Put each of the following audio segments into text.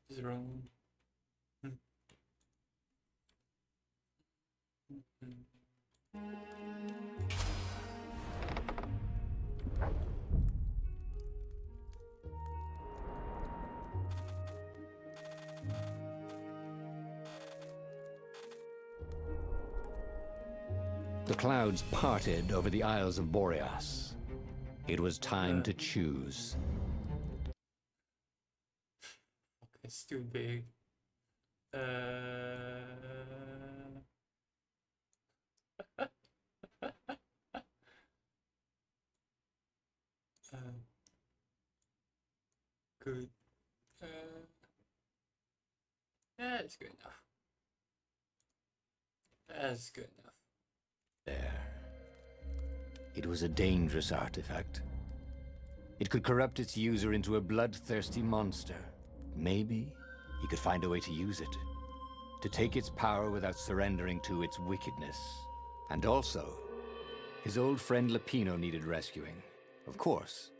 Is wrong. The clouds parted over the Isles of Boreas. It was time to choose. It's too big. Good. Yeah, it's good enough. That's good enough. There. It was a dangerous artifact. It could corrupt its user into a bloodthirsty monster. Maybe he could find a way to use it, to take its power without surrendering to its wickedness. And also, his old friend Lapino needed rescuing. Of course,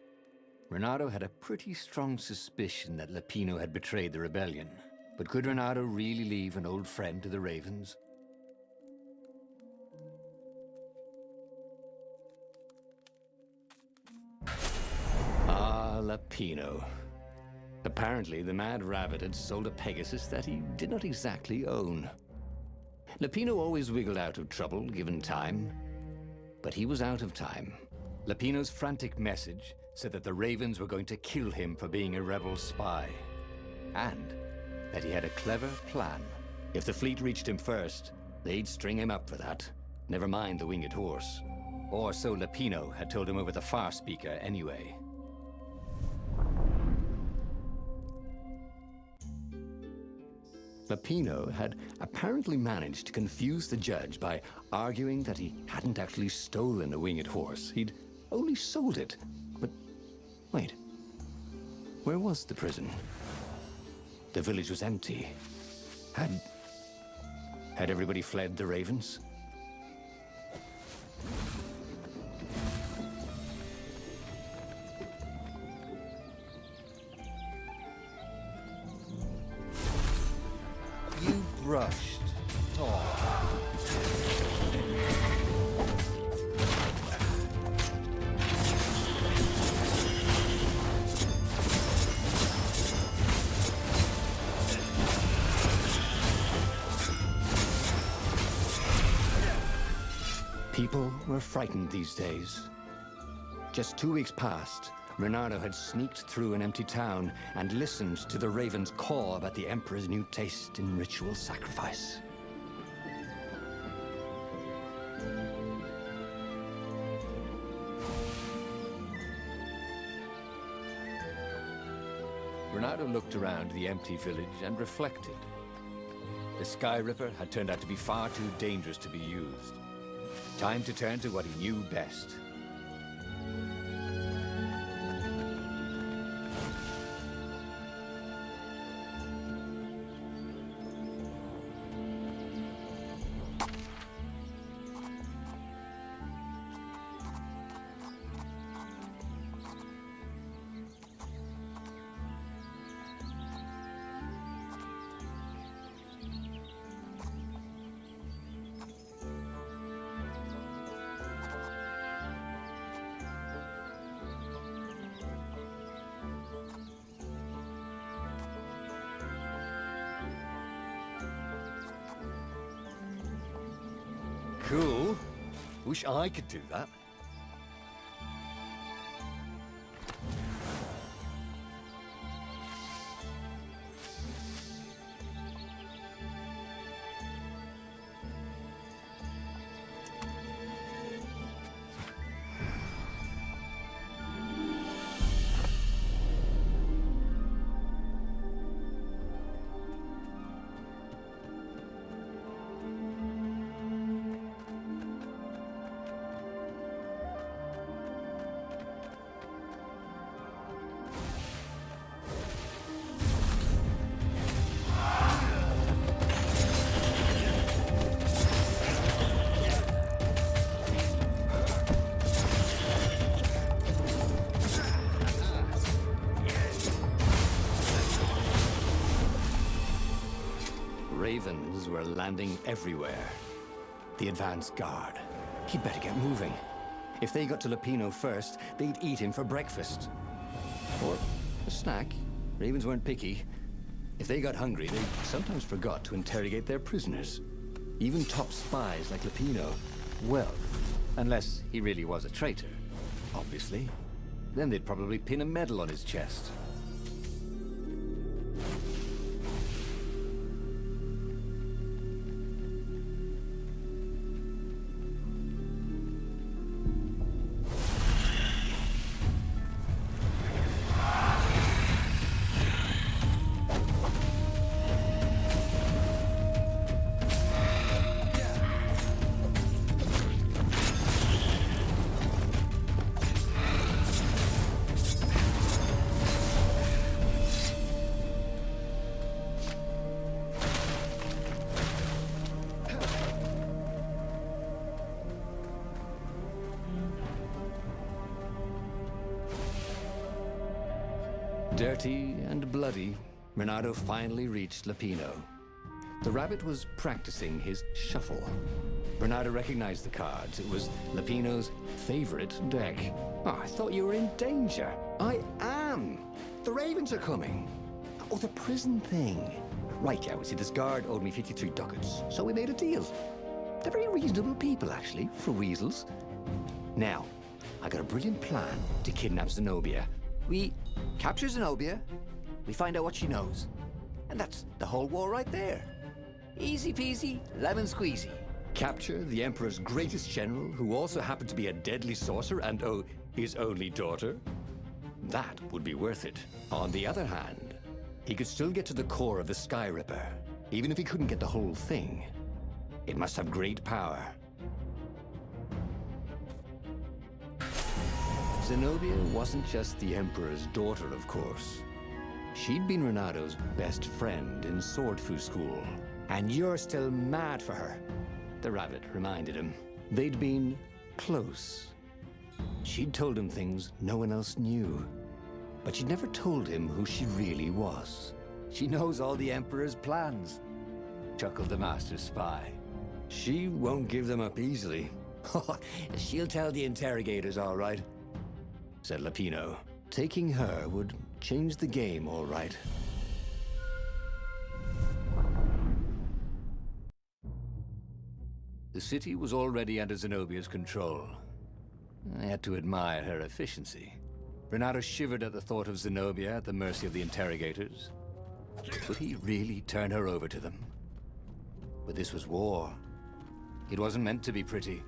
Renato had a pretty strong suspicion that Lapino had betrayed the rebellion. But could Renato really leave an old friend to the Ravens? Ah, Lapino. Apparently, the Mad Rabbit had sold a Pegasus that he did not exactly own. Lapino always wiggled out of trouble, given time. But he was out of time. Lapino's frantic message said that the Ravens were going to kill him for being a rebel spy. And that he had a clever plan. If the fleet reached him first, they'd string him up for that. Never mind the winged horse. Or so Lapino had told him over the far speaker anyway. Lapino had apparently managed to confuse the judge by arguing that he hadn't actually stolen a winged horse. He'd only sold it. But wait, where was the prison? The village was empty. Had everybody fled the Ravens? You brushed. Oh. People were frightened these days. Just 2 weeks past, Renato had sneaked through an empty town and listened to the Ravens caw about the Emperor's new taste in ritual sacrifice. Renato looked around the empty village and reflected. The Sky Ripper had turned out to be far too dangerous to be used. Time to turn to what he knew best. Cool. Wish I could do that. Ravens were landing everywhere. The advance guard. He'd better get moving. If they got to Lupino first, they'd eat him for breakfast. Or a snack. Ravens weren't picky. If they got hungry, they sometimes forgot to interrogate their prisoners. Even top spies like Lupino. Well, unless he really was a traitor, obviously. Then they'd probably pin a medal on his chest. Dirty and bloody, Renato finally reached Lupino. The rabbit was practicing his shuffle. Renato recognized the cards. It was Lupino's favorite deck. Oh, I thought you were in danger. I am. The Ravens are coming. Oh, the prison thing. Right, yeah, see, this guard owed me 53 ducats, so we made a deal. They're very reasonable people, actually, for weasels. Now, I got a brilliant plan to kidnap Zenobia. We capture Zenobia, we find out what she knows, and that's the whole war right there. Easy peasy, lemon squeezy. Capture the Emperor's greatest general, who also happened to be a deadly sorcerer and, oh, his only daughter? That would be worth it. On the other hand, he could still get to the core of the Sky Ripper, even if he couldn't get the whole thing. It must have great power. Zenobia wasn't just the Emperor's daughter, of course. She'd been Renato's best friend in Sword Fu school. And you're still mad for her, the rabbit reminded him. They'd been close. She'd told him things no one else knew. But she'd never told him who she really was. She knows all the Emperor's plans, chuckled the master spy. She won't give them up easily. She'll tell the interrogators, all right, said Lupino. Taking her would change the game, all right. The city was already under Zenobia's control. I had to admire her efficiency. Renato shivered at the thought of Zenobia at the mercy of the interrogators. Could he really turn her over to them? But this was war. It wasn't meant to be pretty.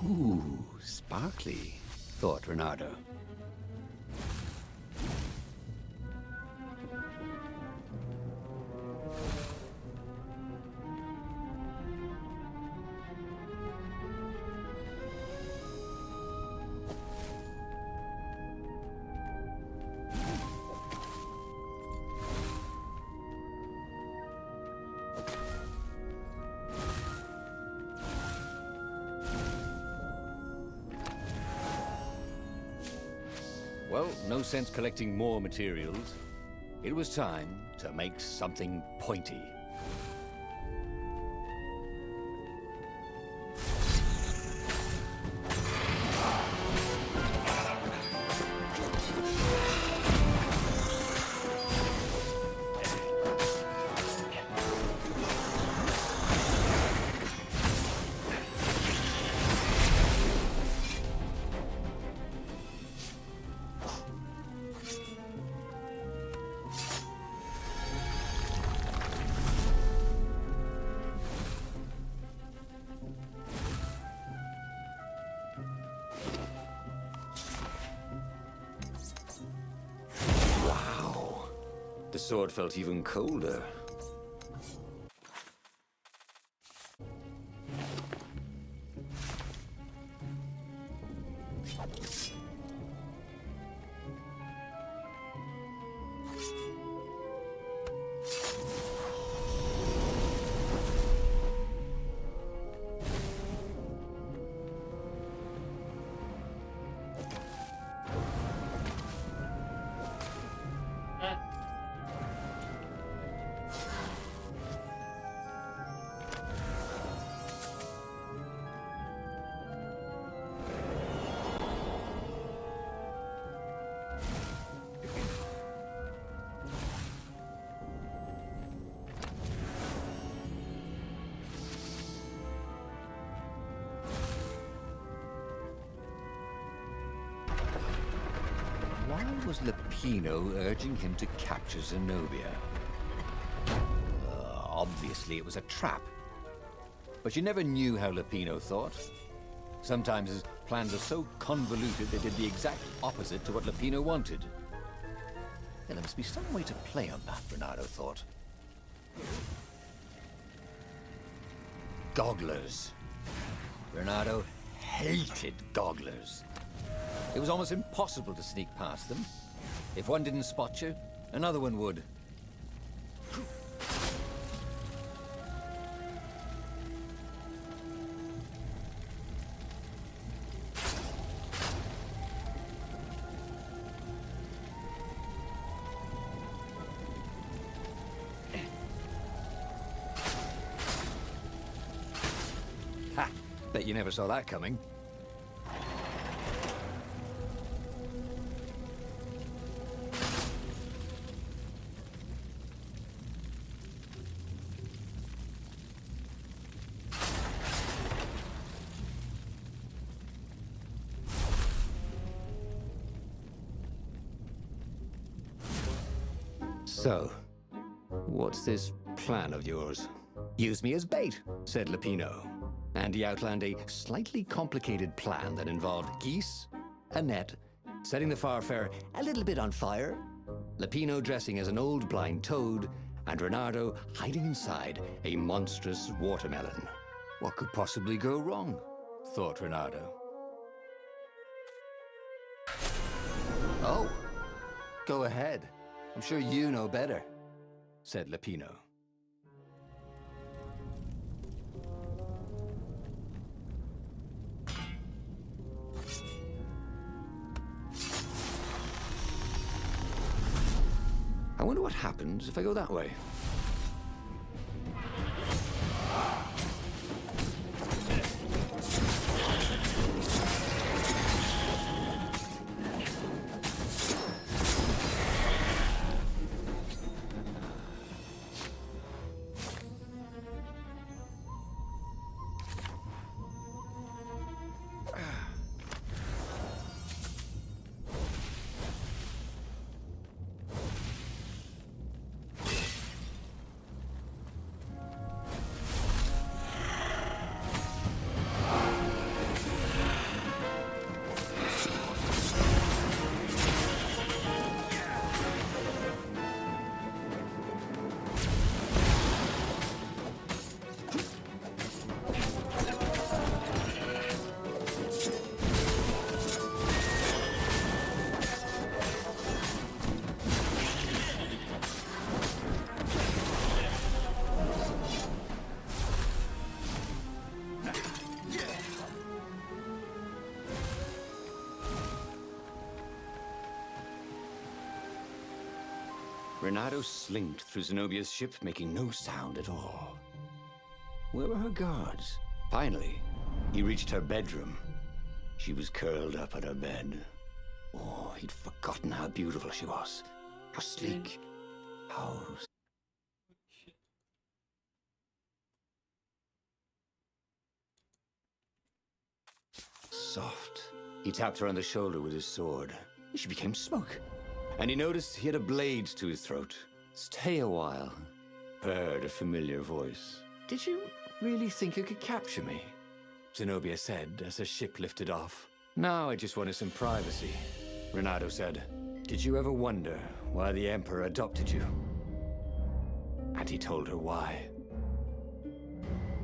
Ooh, sparkly, thought Renato. Well, no sense collecting more materials. It was time to make something pointy. sword felt even colder. Why was Lupino urging him to capture Zenobia? Obviously it was a trap. But you never knew how Lupino thought. Sometimes his plans are so convoluted they did the exact opposite to what Lupino wanted. There must be some way to play on that, Bernardo thought. Gogglers. Bernardo hated gogglers. It was almost impossible to sneak past them. If one didn't spot you, another one would. Ha! Bet you never saw that coming. So, what's this plan of yours? Use me as bait. Said Lupino. And he outlined a slightly complicated plan that involved geese, a net, setting the Farfair a little bit on fire, Lupino dressing as an old blind toad, and Renardo hiding inside a monstrous watermelon. What could possibly go wrong? Thought Renardo. Oh, go ahead. I'm sure you know better, said Lupino. I wonder what happens if I go that way. Renardo slinked through Zenobia's ship, making no sound at all. Where were her guards? Finally, he reached her bedroom. She was curled up on her bed. Oh, he'd forgotten how beautiful she was. How sleek. How... soft. He tapped her on the shoulder with his sword. She became smoke. And he noticed he had a blade to his throat. Stay a while, purred a familiar voice. Did you really think you could capture me? Zenobia said as her ship lifted off. Now I just wanted some privacy, Renardo said. Did you ever wonder why the Emperor adopted you? And he told her why.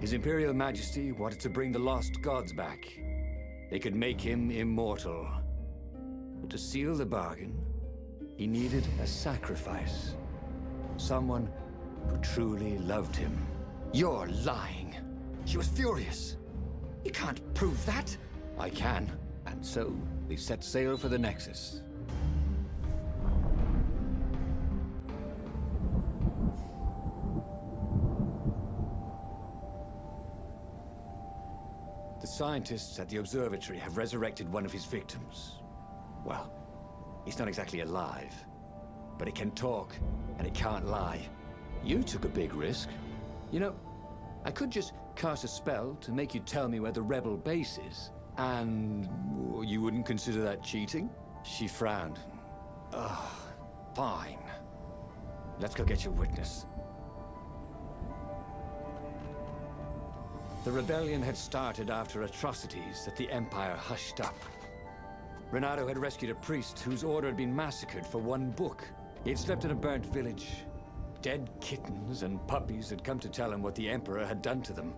His Imperial Majesty wanted to bring the lost gods back. They could make him immortal. But to seal the bargain, he needed a sacrifice. Someone who truly loved him. You're lying. She was furious. You can't prove that. I can. And so, they set sail for the Nexus. The scientists at the observatory have resurrected one of his victims. Well, he's not exactly alive, but it can talk, and it can't lie. You took a big risk. You know, I could just cast a spell to make you tell me where the rebel base is. And you wouldn't consider that cheating? She frowned. Ugh, fine. Let's go get your witness. The rebellion had started after atrocities that the Empire hushed up. Renato had rescued a priest whose order had been massacred for one book. He had slept in a burnt village. Dead kittens and puppies had come to tell him what the Emperor had done to them.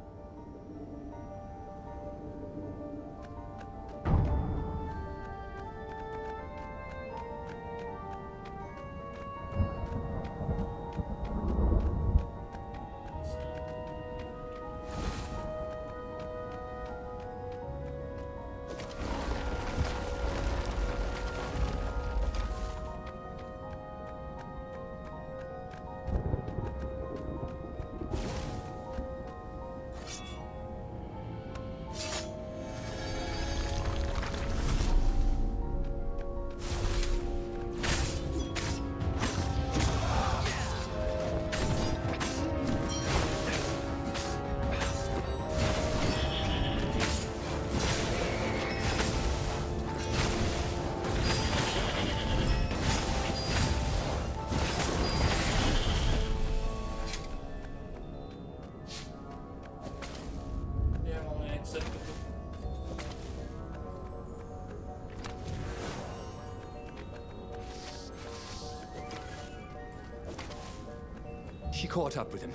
She caught up with him.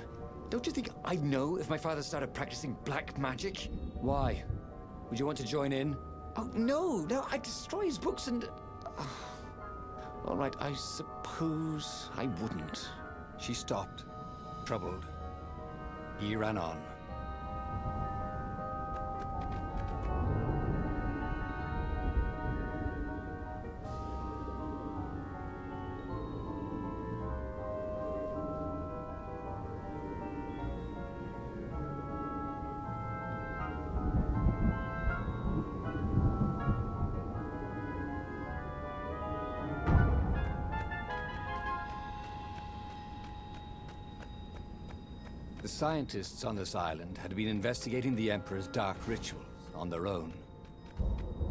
Don't you think I'd know if my father started practicing black magic? Why? Would you want to join in? Oh, no, I'd destroy his books and... All right, I suppose I wouldn't. She stopped, troubled. He ran on. The scientists on this island had been investigating the Emperor's dark rituals on their own.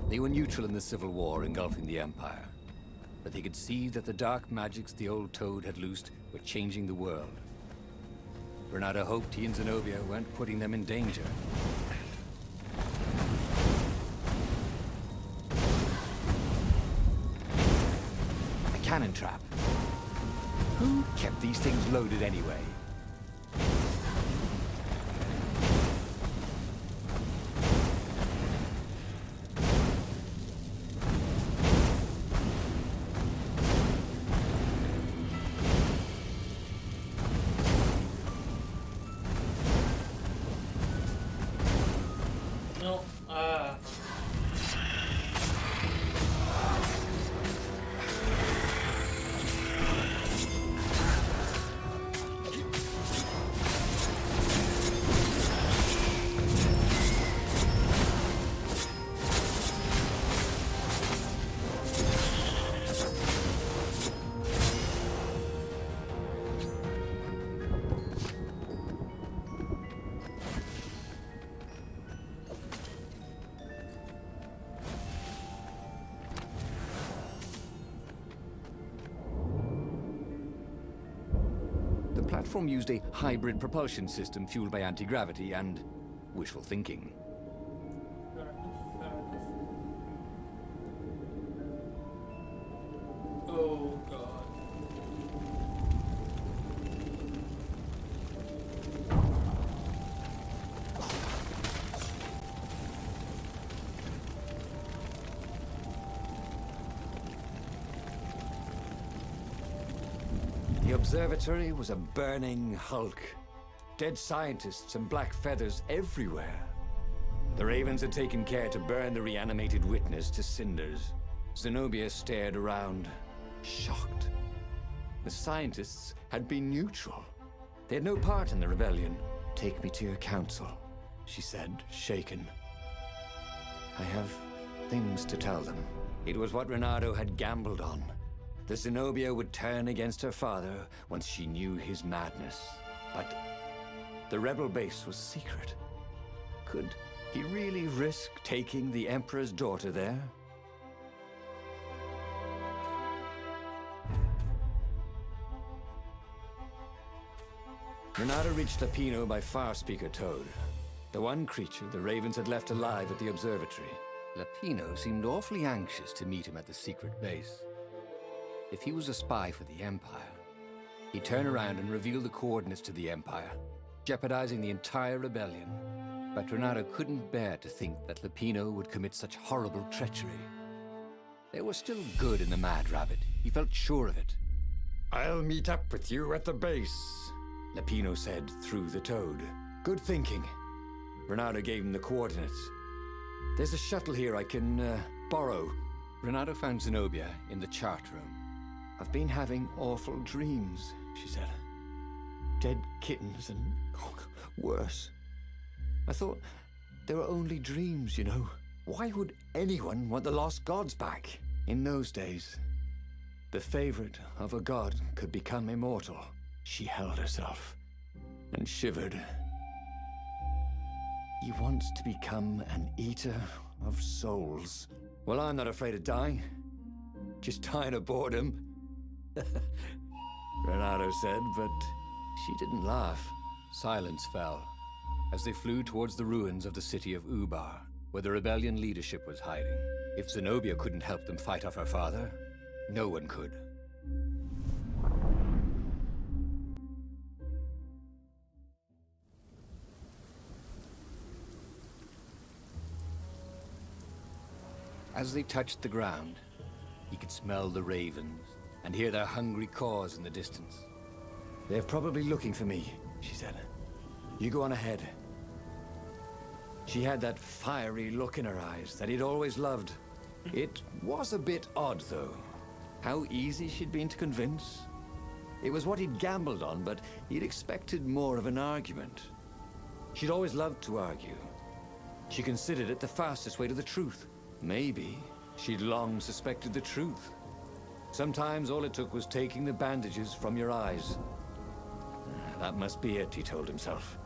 They were neutral in the civil war engulfing the Empire, but they could see that the dark magics the old Toad had loosed were changing the world. Renato hoped he and Zenobia weren't putting them in danger. A cannon trap. Who kept these things loaded anyway? The platform used a hybrid propulsion system fueled by anti-gravity and wishful thinking. Oh god. observatory was a burning hulk. Dead scientists and black feathers everywhere. The Ravens had taken care to burn the reanimated witness to cinders. Zenobia stared around, shocked. The scientists had been neutral. They had no part in the rebellion. "Take me to your council," she said, shaken. "I have things to tell them." It was what Renato had gambled on. The Zenobia would turn against her father once she knew his madness. But the rebel base was secret. Could he really risk taking the Emperor's daughter there? Renato reached Lapino by Farspeaker Toad, the one creature the Ravens had left alive at the observatory. Lapino seemed awfully anxious to meet him at the secret base. If he was a spy for the Empire, he'd turn around and reveal the coordinates to the Empire, jeopardizing the entire rebellion. But Renato couldn't bear to think that Lapino would commit such horrible treachery. There was still good in the Mad Rabbit. He felt sure of it. "I'll meet up with you at the base," Lapino said through the Toad. "Good thinking." Renato gave him the coordinates. "There's a shuttle here I can, borrow." Renato found Zenobia in the chart room. "I've been having awful dreams," she said. "Dead kittens and worse. I thought they were only dreams, you know. Why would anyone want the lost gods back? In those days, the favorite of a god could become immortal." She held herself and shivered. "He wants to become an eater of souls." "Well, I'm not afraid of dying. Just dying of boredom," Renato said, but she didn't laugh. Silence fell as they flew towards the ruins of the city of Ubar, where the rebellion leadership was hiding. If Zenobia couldn't help them fight off her father, no one could. As they touched the ground, he could smell the ravens and hear their hungry caws in the distance. "They're probably looking for me," she said. "You go on ahead." She had that fiery look in her eyes that he'd always loved. It was a bit odd, though. How easy she'd been to convince. It was what he'd gambled on, but he'd expected more of an argument. She'd always loved to argue. She considered it the fastest way to the truth. Maybe she'd long suspected the truth. Sometimes all it took was taking the bandages from your eyes. That must be it, he told himself.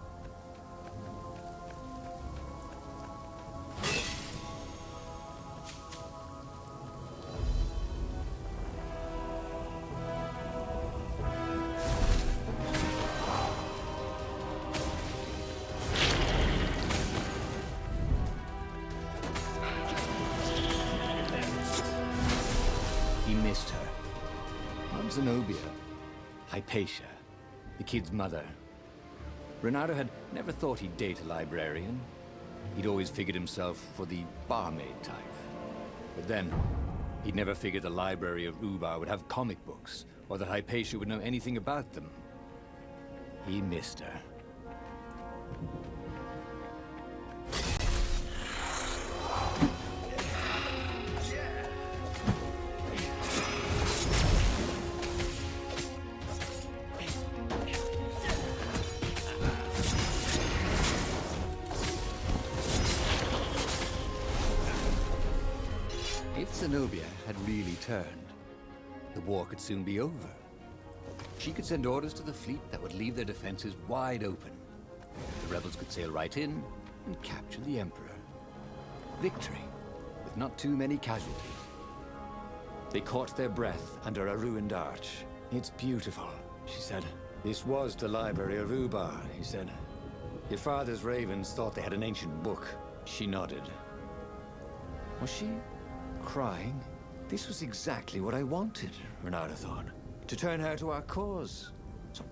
He missed her. Not Zenobia. Hypatia, the kid's mother. Renato had never thought he'd date a librarian. He'd always figured himself for the barmaid type. But then, he'd never figured the library of Ubar would have comic books, or that Hypatia would know anything about them. He missed her. If Zenobia had really turned, the war could soon be over. She could send orders to the fleet that would leave their defenses wide open. The rebels could sail right in and capture the Emperor. Victory, with not too many casualties. They caught their breath under a ruined arch. "It's beautiful," she said. "This was the library of Ubar," he said. "Your father's ravens thought they had an ancient book." She nodded. Was she crying? This was exactly what I wanted, Renato thought. To turn her to our cause. So,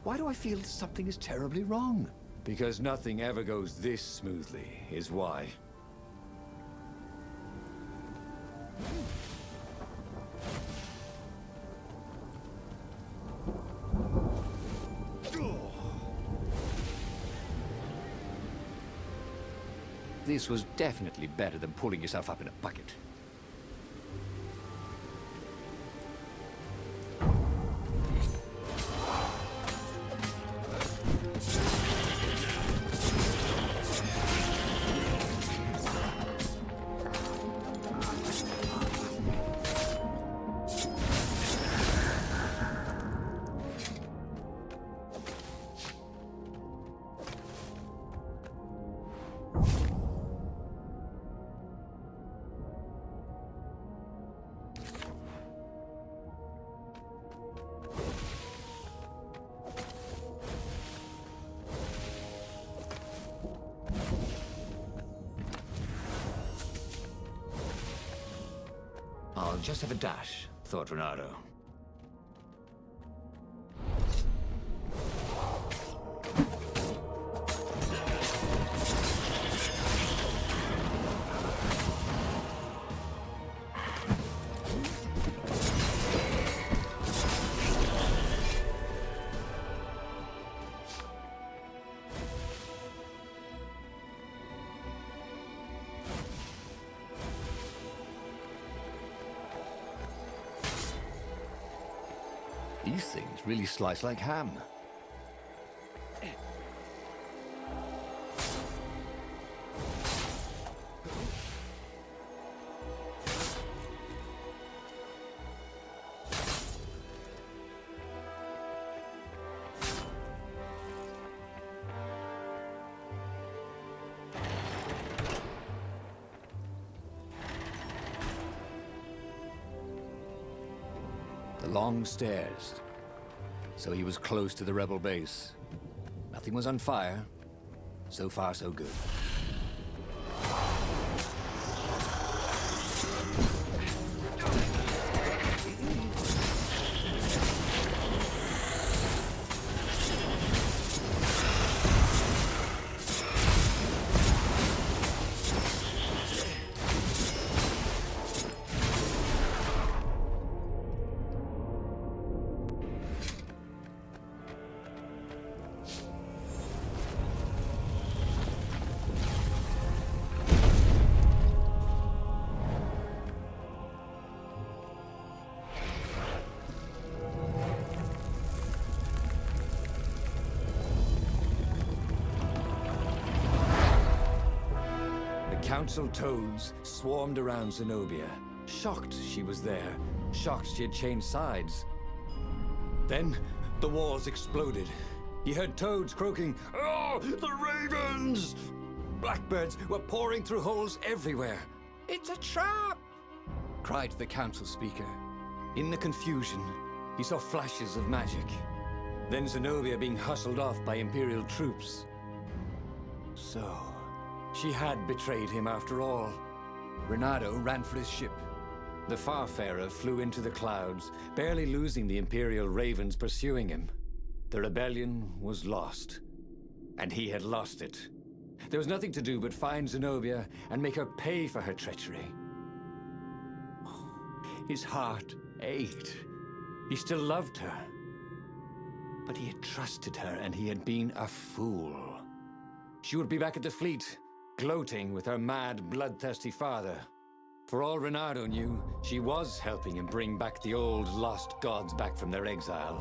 why do I feel something is terribly wrong? Because nothing ever goes this smoothly, is why. This was definitely better than pulling yourself up in a bucket. I'll just have a dash, thought Renato. These things really slice like ham. The long stairs. So he was close to the rebel base. Nothing was on fire. So far, so good. Council toads swarmed around Zenobia, shocked she was there, shocked she had changed sides. Then the walls exploded. He heard toads croaking, "Oh, the ravens!" Blackbirds were pouring through holes everywhere. "It's a trap!" cried the council speaker. In the confusion, he saw flashes of magic. Then Zenobia being hustled off by Imperial troops. So, she had betrayed him after all. Renato ran for his ship. The Farfarer flew into the clouds, barely losing the Imperial ravens pursuing him. The rebellion was lost, and he had lost it. There was nothing to do but find Zenobia and make her pay for her treachery. His heart ached. He still loved her. But he had trusted her, and he had been a fool. She would be back at the fleet, gloating with her mad, bloodthirsty father. For all Renato knew, she was helping him bring back the old, lost gods back from their exile.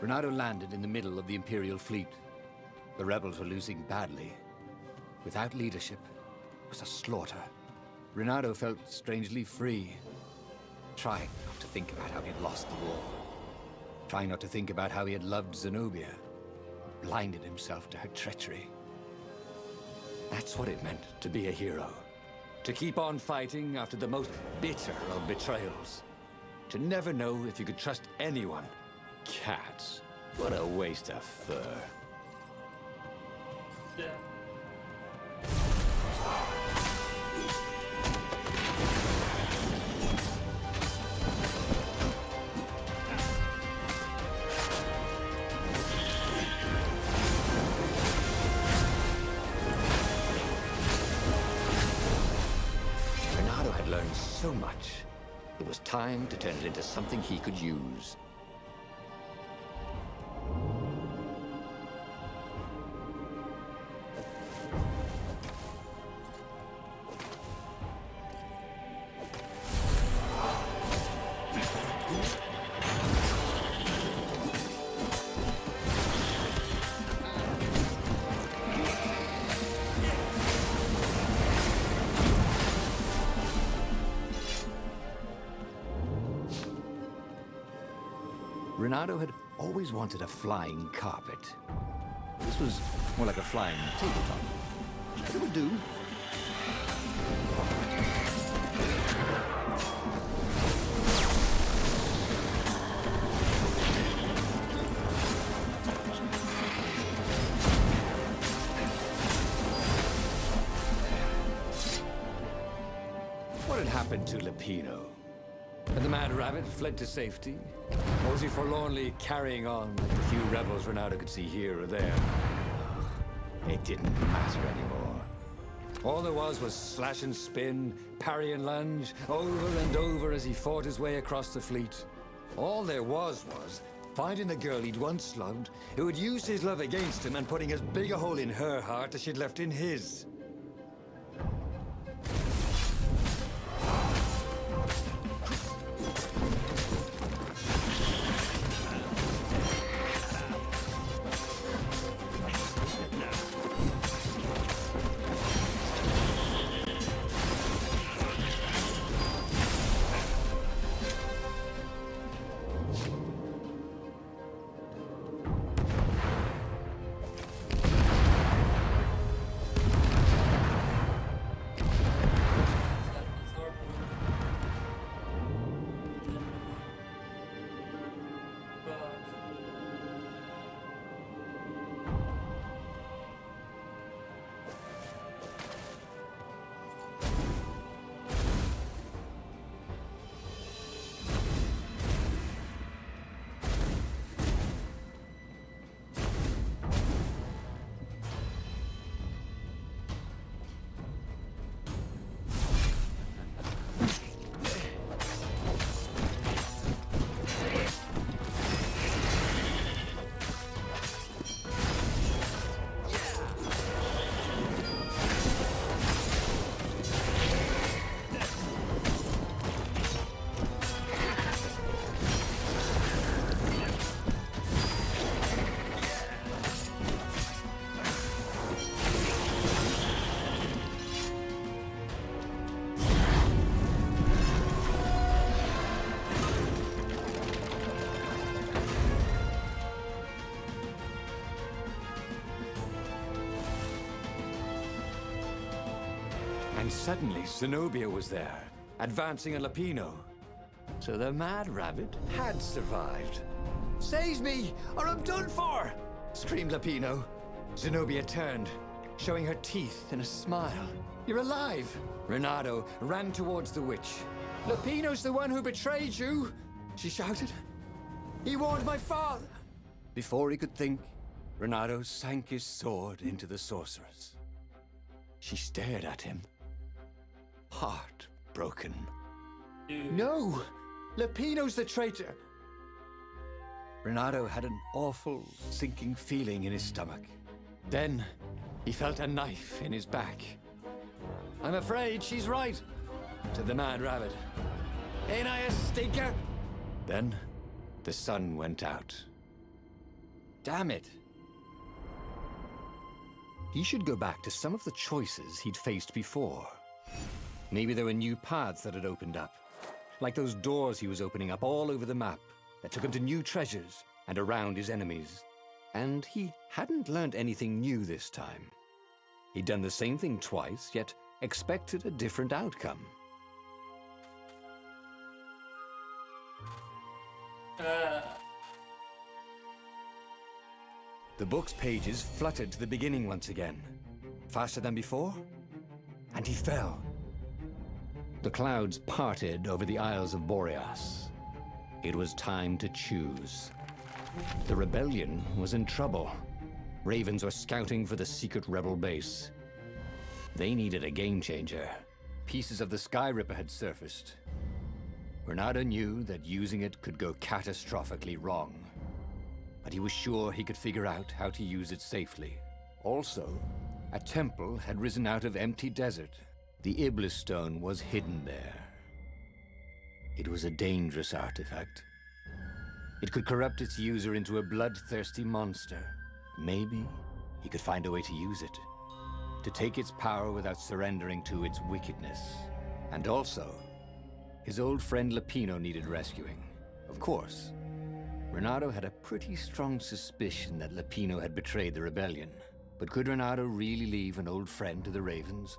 Renato landed in the middle of the Imperial fleet. The rebels were losing badly. Without leadership, it was a slaughter. Renato felt strangely free, trying not to think about how he had lost the war. Trying not to think about how he had loved Zenobia, blinded himself to her treachery. That's what it meant to be a hero. To keep on fighting after the most bitter of betrayals. To never know if you could trust anyone. Cats. What a waste of fur. Yeah. Renato had learned so much. It was was time to turn it into something he could use. Renato had always wanted a flying carpet. This was more like a flying tabletop. But it would do. What had happened to Lupino? Had the Mad Rabbit fled to safety? Or was he forlornly carrying on like the few rebels Renato could see here or there? It didn't matter anymore. All there was slash and spin, parry and lunge, over and over as he fought his way across the fleet. All there was finding the girl he'd once loved, who had used his love against him and putting as big a hole in her heart as she'd left in his. And suddenly, Zenobia was there, advancing a Lupino. So the Mad Rabbit had survived. "Save me, or I'm done for!" screamed Lupino. Zenobia turned, showing her teeth in a smile. "You're alive!" Renato ran towards the witch. "Lupino's the one who betrayed you!" she shouted. "He warned my father!" Before he could think, Renato sank his sword into the sorceress. She stared at him, heartbroken. "No! Lupino's the traitor!" Renato had an awful, sinking feeling in his stomach. Then, he felt a knife in his back. "I'm afraid she's right," said the Mad Rabbit. "Ain't I a stinker?" Then, the sun went out. Damn it. He should go back to some of the choices he'd faced before. Maybe there were new paths that had opened up, like those doors he was opening up all over the map that took him to new treasures and around his enemies. And he hadn't learned anything new this time. He'd done the same thing twice, yet expected a different outcome. The book's pages fluttered to the beginning once again, faster than before, and he fell. The clouds parted over the Isles of Boreas. It was time to choose. The rebellion was in trouble. Ravens were scouting for the secret rebel base. They needed a game changer. Pieces of the Sky Ripper had surfaced. Renato knew that using it could go catastrophically wrong, but he was sure he could figure out how to use it safely. Also, a temple had risen out of empty desert. The Iblis stone was hidden there. It was a dangerous artifact. It could corrupt its user into a bloodthirsty monster. Maybe he could find a way to use it, to take its power without surrendering to its wickedness. And also, his old friend Lapino needed rescuing. Of course, Renato had a pretty strong suspicion that Lapino had betrayed the rebellion. But could Renato really leave an old friend to the Ravens?